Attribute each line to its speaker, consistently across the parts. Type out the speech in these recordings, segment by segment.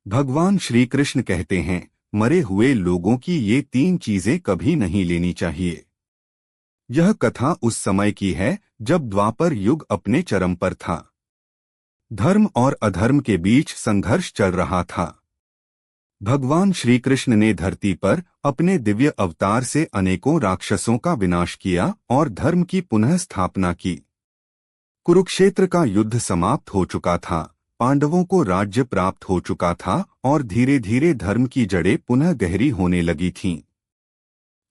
Speaker 1: भगवान श्री कृष्ण कहते हैं, मरे हुए लोगों की ये तीन चीजें कभी नहीं लेनी चाहिए। यह कथा उस समय की है जब द्वापर युग अपने चरम पर था। धर्म और अधर्म के बीच संघर्ष चल रहा था। भगवान श्री कृष्ण ने धरती पर अपने दिव्य अवतार से अनेकों राक्षसों का विनाश किया और धर्म की पुनः स्थापना की। कुरुक्षेत्र का युद्ध समाप्त हो चुका था, पांडवों को राज्य प्राप्त हो चुका था और धीरे धीरे धर्म की जड़ें पुनः गहरी होने लगी थीं।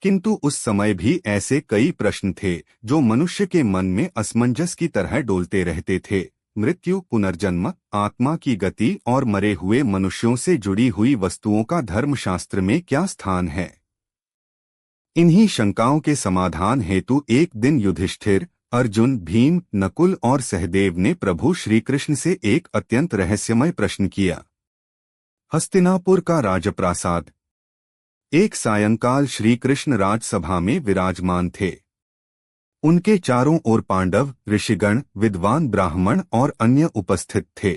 Speaker 1: किंतु उस समय भी ऐसे कई प्रश्न थे जो मनुष्य के मन में असमंजस की तरह डोलते रहते थे। मृत्यु, पुनर्जन्म, आत्मा की गति और मरे हुए मनुष्यों से जुड़ी हुई वस्तुओं का धर्मशास्त्र में क्या स्थान है? इन्हीं शंकाओं के समाधान हेतु एक दिन युधिष्ठिर, अर्जुन, भीम, नकुल और सहदेव ने प्रभु श्री कृष्ण से एक अत्यंत रहस्यमय प्रश्न किया। हस्तिनापुर का राजप्रासाद। एक सायंकाल श्री कृष्ण राजसभा में विराजमान थे। उनके चारों ओर पांडव, ऋषिगण, विद्वान ब्राह्मण और अन्य उपस्थित थे।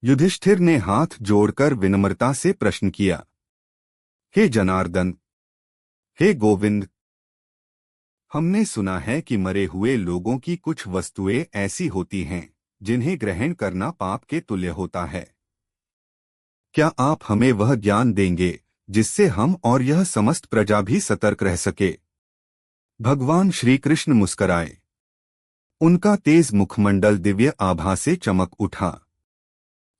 Speaker 1: युधिष्ठिर ने हाथ जोड़कर विनम्रता से प्रश्न किया, हे जनार्दन, हे गोविंद, हमने सुना है कि मरे हुए लोगों की कुछ वस्तुएं ऐसी होती हैं जिन्हें ग्रहण करना पाप के तुल्य होता है। क्या आप हमें वह ज्ञान देंगे जिससे हम और यह समस्त प्रजा भी सतर्क रह सके? भगवान श्री कृष्ण मुस्कराए। उनका तेज मुखमंडल दिव्य आभा से चमक उठा।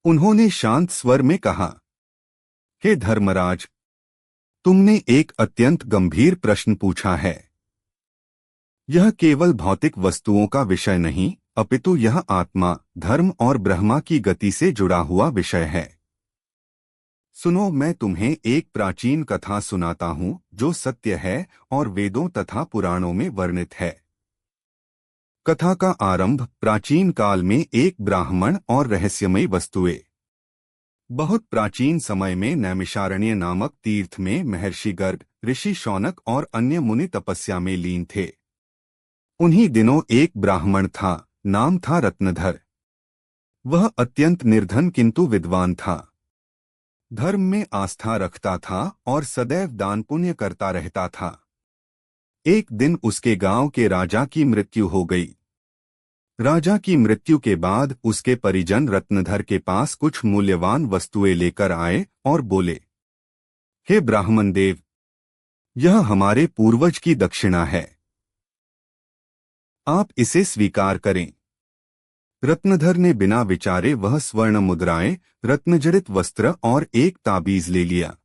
Speaker 1: उन्होंने शांत स्वर में कहा, हे धर्मराज, तुमने एक अत्यंत गंभीर प्रश्न पूछा है। यह केवल भौतिक वस्तुओं का विषय नहीं, अपितु यह आत्मा, धर्म और ब्रह्मा की गति से जुड़ा हुआ विषय है। सुनो, मैं तुम्हें एक प्राचीन कथा सुनाता हूँ जो सत्य है और वेदों तथा पुराणों में वर्णित है। कथा का आरंभ प्राचीन काल में एक ब्राह्मण और रहस्यमयी वस्तुएं। बहुत प्राचीन समय में नैमिषारण्य नामक तीर्थ में महर्षि गर्ग, ऋषि शौनक और अन्य मुनि तपस्या में लीन थे। उन्हीं दिनों एक ब्राह्मण था, नाम था रत्नधर। वह अत्यंत निर्धन किंतु विद्वान था। धर्म में आस्था रखता था और सदैव दान पुण्य करता रहता था। एक दिन उसके गांव के राजा की मृत्यु हो गई। राजा की मृत्यु के बाद उसके परिजन रत्नधर के पास कुछ मूल्यवान वस्तुएं लेकर आए और बोले, हे ब्राह्मण देव, यह हमारे पूर्वज की दक्षिणा है, आप इसे स्वीकार करें। रत्नधर ने बिना विचारे वह स्वर्ण मुद्राएं, रत्नजड़ित वस्त्र और एक ताबीज ले लिया।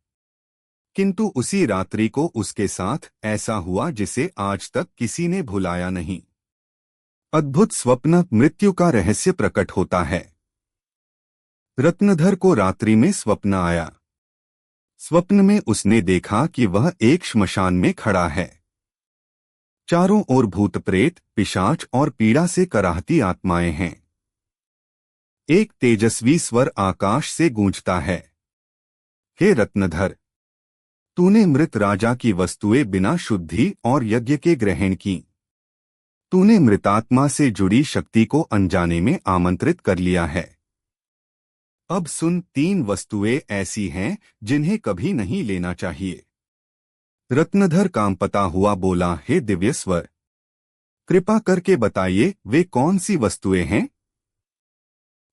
Speaker 1: किंतु उसी रात्रि को उसके साथ ऐसा हुआ जिसे आज तक किसी ने भुलाया नहीं। अद्भुत स्वप्न, मृत्यु का रहस्य प्रकट होता है। रत्नधर को रात्रि में स्वप्न आया। स्वप्न में उसने देखा कि वह एक श्मशान में खड़ा है। चारों ओर भूत प्रेत, पिशाच और पीड़ा से कराहती आत्माएं हैं। एक तेजस्वी स्वर आकाश से गूंजता है, हे रत्नधर, तूने मृत राजा की वस्तुएं बिना शुद्धि और यज्ञ के ग्रहण की। तूने मृतात्मा से जुड़ी शक्ति को अनजाने में आमंत्रित कर लिया है। अब सुन, तीन वस्तुएं ऐसी हैं जिन्हें कभी नहीं लेना चाहिए। रत्नधर कांपता हुआ बोला, हे दिव्य स्वर, कृपा करके बताइए वे कौन सी वस्तुएं हैं?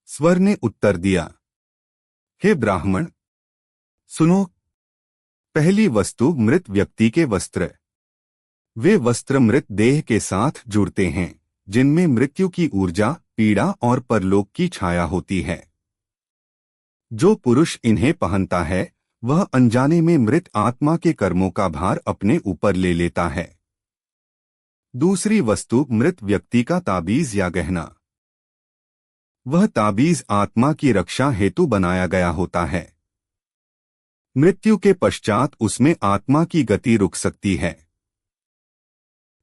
Speaker 1: स्वर ने उत्तर दिया, हे ब्राह्मण, सुनो। पहली वस्तु मृत व्यक्ति के वस्त्र। वे वस्त्र मृत देह के साथ जुड़ते हैं, जिनमें मृत्यु की ऊर्जा, पीड़ा और परलोक की छाया होती है। जो पुरुष इन्हें पहनता है वह अनजाने में मृत आत्मा के कर्मों का भार अपने ऊपर ले लेता है। दूसरी वस्तु मृत व्यक्ति का ताबीज या गहना। वह ताबीज आत्मा की रक्षा हेतु बनाया गया होता है। मृत्यु के पश्चात उसमें आत्मा की गति रुक सकती है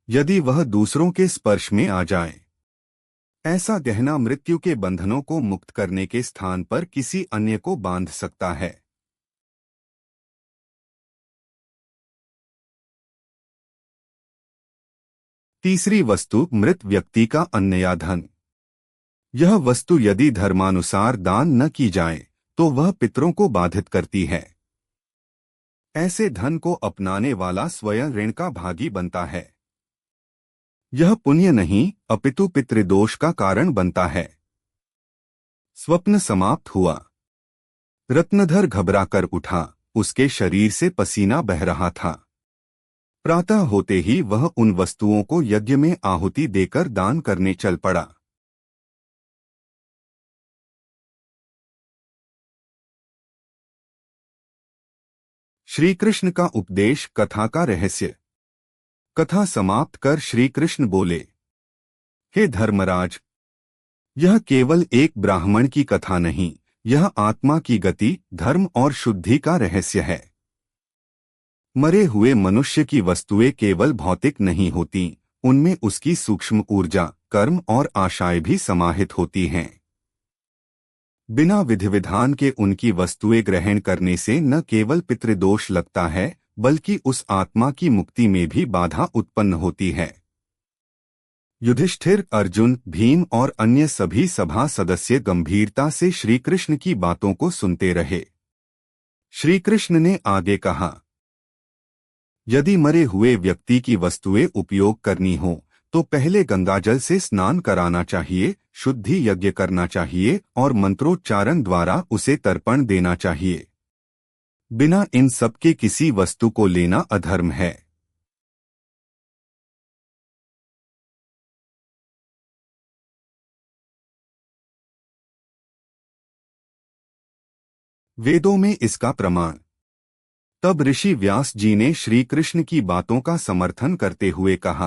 Speaker 1: यदि वह दूसरों के स्पर्श में आ जाए। ऐसा गहना मृत्यु के बंधनों को मुक्त करने के स्थान पर किसी अन्य को बांध सकता है। तीसरी वस्तु मृत व्यक्ति का अन्न या धन। यह वस्तु यदि धर्मानुसार दान न की जाए तो वह पितरों को बाधित करती है। ऐसे धन को अपनाने वाला स्वयं ऋण का भागी बनता है। यह पुण्य नहीं अपितु पितृदोष का कारण बनता है। स्वप्न समाप्त हुआ। रत्नधर घबराकर उठा, उसके शरीर से पसीना बह रहा था। प्रातः होते ही वह उन वस्तुओं को यज्ञ में आहुति देकर दान करने चल पड़ा। श्री कृष्ण का उपदेश, कथा का रहस्य। कथा समाप्त कर श्री कृष्ण बोले, हे धर्मराज, यह केवल एक ब्राह्मण की कथा नहीं, यह आत्मा की गति, धर्म और शुद्धि का रहस्य है। मरे हुए मनुष्य की वस्तुएं केवल भौतिक नहीं होती, उनमें उसकी सूक्ष्म ऊर्जा, कर्म और आशाएं भी समाहित होती हैं। बिना विधि विधान के उनकी वस्तुएं ग्रहण करने से न केवल पितृदोष लगता है, बल्कि उस आत्मा की मुक्ति में भी बाधा उत्पन्न होती है। युधिष्ठिर, अर्जुन, भीम और अन्य सभी सभा सदस्य गंभीरता से श्री कृष्ण की बातों को सुनते रहे। श्री कृष्ण ने आगे कहा, यदि मरे हुए व्यक्ति की वस्तुएं उपयोग करनी हो तो पहले गंगाजल से स्नान कराना चाहिए, शुद्धि यज्ञ करना चाहिए और मंत्रोच्चारण द्वारा उसे तर्पण देना चाहिए। बिना इन सब के किसी वस्तु को लेना अधर्म है। वेदों में इसका प्रमाण। तब ऋषि व्यास जी ने श्री कृष्ण की बातों का समर्थन करते हुए कहा,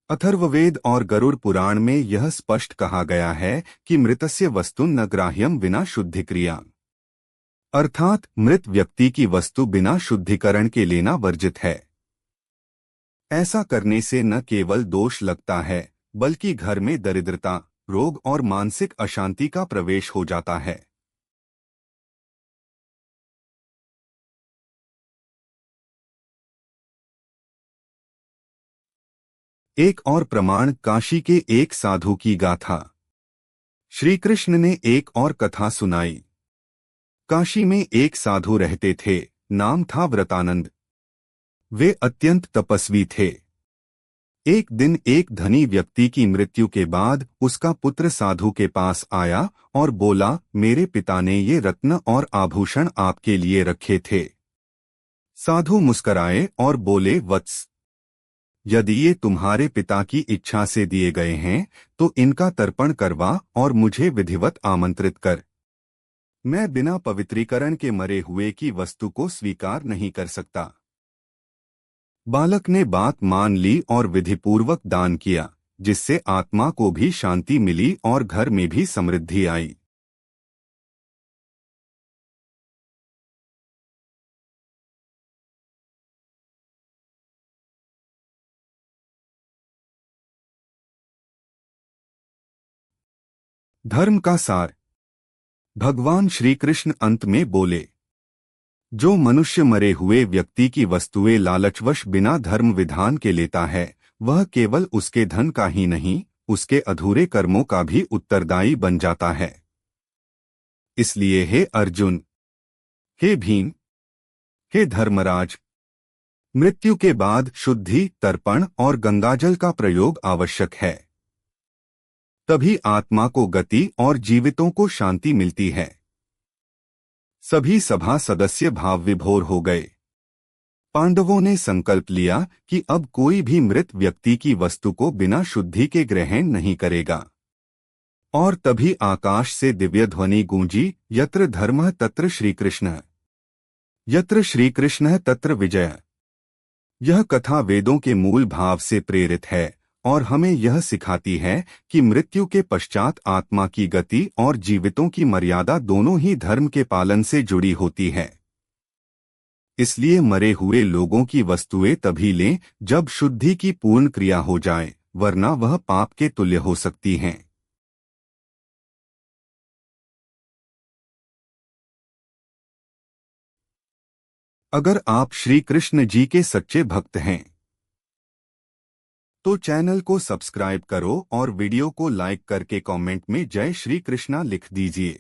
Speaker 1: अथर्ववेद और गरुड़ पुराण में यह स्पष्ट कहा गया है कि मृतस्य वस्तु न ग्राह्यम विना शुद्धिक्रिया, अर्थात मृत व्यक्ति की वस्तु बिना शुद्धिकरण के लेना वर्जित है। ऐसा करने से न केवल दोष लगता है, बल्कि घर में दरिद्रता, रोग और मानसिक अशांति का प्रवेश हो जाता है। एक और प्रमाण, काशी के एक साधु की गाथा। श्री कृष्ण ने एक और कथा सुनाई। काशी में एक साधु रहते थे, नाम था व्रतानंद। वे अत्यंत तपस्वी थे। एक दिन एक धनी व्यक्ति की मृत्यु के बाद उसका पुत्र साधु के पास आया और बोला, मेरे पिता ने ये रत्न और आभूषण आपके लिए रखे थे। साधु मुस्कराए और बोले, वत्स, यदि ये तुम्हारे पिता की इच्छा से दिए गए हैं तो इनका तर्पण करवा और मुझे विधिवत आमंत्रित कर। मैं बिना पवित्रीकरण के मरे हुए की वस्तु को स्वीकार नहीं कर सकता। बालक ने बात मान ली और विधिपूर्वक दान किया, जिससे आत्मा को भी शांति मिली और घर में भी समृद्धि आई। धर्म का सार। भगवान श्री कृष्ण अंत में बोले, जो मनुष्य मरे हुए व्यक्ति की वस्तुएं लालचवश बिना धर्म विधान के लेता है, वह केवल उसके धन का ही नहीं, उसके अधूरे कर्मों का भी उत्तरदायी बन जाता है। इसलिए हे अर्जुन, हे भीम, हे धर्मराज, मृत्यु के बाद शुद्धि, तर्पण और गंगाजल का प्रयोग आवश्यक है। तभी आत्मा को गति और जीवितों को शांति मिलती है। सभी सभा सदस्य भाव विभोर हो गए। पांडवों ने संकल्प लिया कि अब कोई भी मृत व्यक्ति की वस्तु को बिना शुद्धि के ग्रहण नहीं करेगा। और तभी आकाश से दिव्य ध्वनि गूंजी, यत्र धर्मः तत्र श्रीकृष्णः, यत्र श्रीकृष्णः तत्र विजय। यह कथा वेदों के मूल भाव से प्रेरित है और हमें यह सिखाती है कि मृत्यु के पश्चात आत्मा की गति और जीवितों की मर्यादा दोनों ही धर्म के पालन से जुड़ी होती है। इसलिए मरे हुए लोगों की वस्तुएं तभी लें जब शुद्धि की पूर्ण क्रिया हो जाए, वरना वह पाप के तुल्य हो सकती हैं। अगर आप श्री कृष्ण जी के सच्चे भक्त हैं तो चैनल को सब्सक्राइब करो और वीडियो को लाइक करके कमेंट में जय श्री कृष्णा लिख दीजिए।